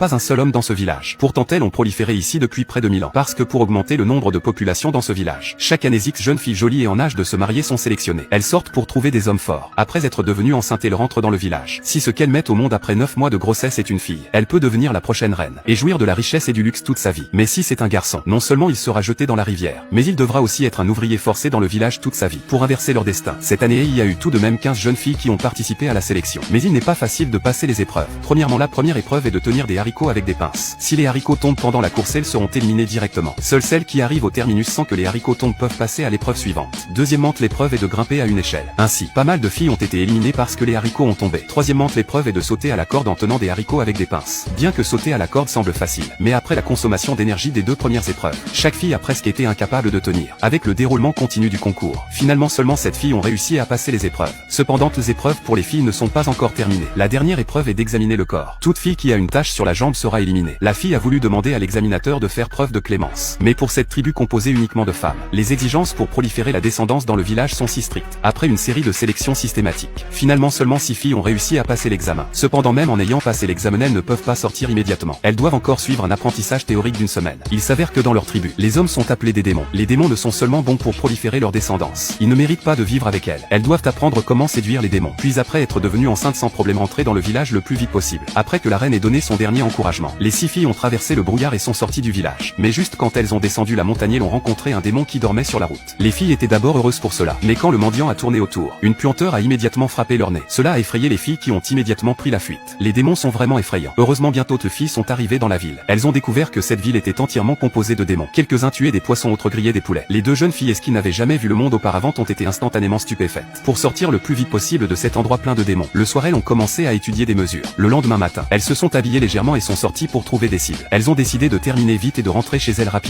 pas un seul homme dans ce village. Pourtant elles ont proliféré ici depuis près de 1000 ans. Parce que pour augmenter le nombre de population dans ce village, chaque année X jeunes filles jolies et en âge de se marier sont sélectionnées. Elles sortent pour trouver des hommes forts. Après être devenues enceintes, elles rentrent dans le village. Si ce qu'elles mettent au monde après 9 mois de grossesse est une fille, elle peut devenir la prochaine reine et jouir de la richesse et du luxe toute sa vie. Mais si c'est un garçon, non seulement il sera jeté dans la rivière, mais il devra aussi être un ouvrier forcé dans le village toute sa vie pour inverser leur destin. Cette année, il y a eu tout de même 15 jeunes filles qui ont participé à la sélection. Mais il n'est pas facile de passer les épreuves. Premièrement, la première épreuve est de tenir des haricots avec des pinces. Si les haricots tombent pendant la course, elles seront éliminées directement. Seules celles qui arrivent au terminus sans que les haricots tombent peuvent passer à l'épreuve suivante. Deuxièmement, l'épreuve est de grimper à une échelle. Ainsi, pas mal de filles ont été éliminées parce que les haricots ont tombé. Troisièmement, l'épreuve est de sauter à la corde en tenant des haricots avec des pinces. Bien que sauter à la corde semble facile, mais après la consommation d'énergie des deux premières épreuves, chaque fille a presque été incapable de tenir. Avec le déroulement continu du concours, finalement seulement 7 filles ont réussi à passer les épreuves. Cependant, les épreuves pour les filles ne sont pas encore terminées. La dernière épreuve est d'examiner le corps. Toute fille qui a une tache sur la jambe sera éliminée. La fille a voulu demander à l'examinateur de faire preuve de clémence. Mais pour cette tribu composée uniquement de femmes, les exigences pour proliférer la descendance dans le village sont si strictes. Après une série de sélections systématiques, finalement seulement 6 filles ont réussi à passer l'examen. Cependant, même en ayant passé l'examen, elles ne peuvent pas sortir immédiatement. Elles doivent encore suivre un apprentissage théorique d'une semaine. Il s'avère que dans leur tribu, les hommes sont appelés des démons. Les démons ne sont seulement bons pour proliférer leur descendance. Ils ne méritent pas de vivre avec elles. Elles doivent apprendre comment séduire les démons. Puis après être devenues enceintes sans problème, rentrer dans le village le plus vite possible. Après que la reine ait donné son dernier encouragement, les 6 filles ont traversé le brouillard et sont sorties du village. Mais juste quand elles ont descendu la montagne, elles ont rencontré un démon qui dormait sur la route. Les filles étaient d'abord heureuses pour cela. Mais quand le mendiant a tourné autour, une puanteur a immédiatement frappé leur nez. Cela a effrayé les filles qui ont immédiatement pris la fuite. Les démons sont vraiment effrayants. Heureusement, bientôt les filles sont arrivées dans la ville. Elles ont découvert que cette ville était entièrement composée de démons. Quelques-uns tuaient des poissons, autres grillaient des poulets. Les deux jeunes filles qui n'avaient jamais vu le monde auparavant ont été instantanément stupéfaites. Pour sortir le plus vite possible de cet endroit plein de démons, le soir elles ont commencé à étudier des mesures. Le lendemain matin, elles se sont habillées légèrement et sont sorties pour trouver des cibles. Elles ont décidé de terminer vite et de rentrer chez elles rapidement.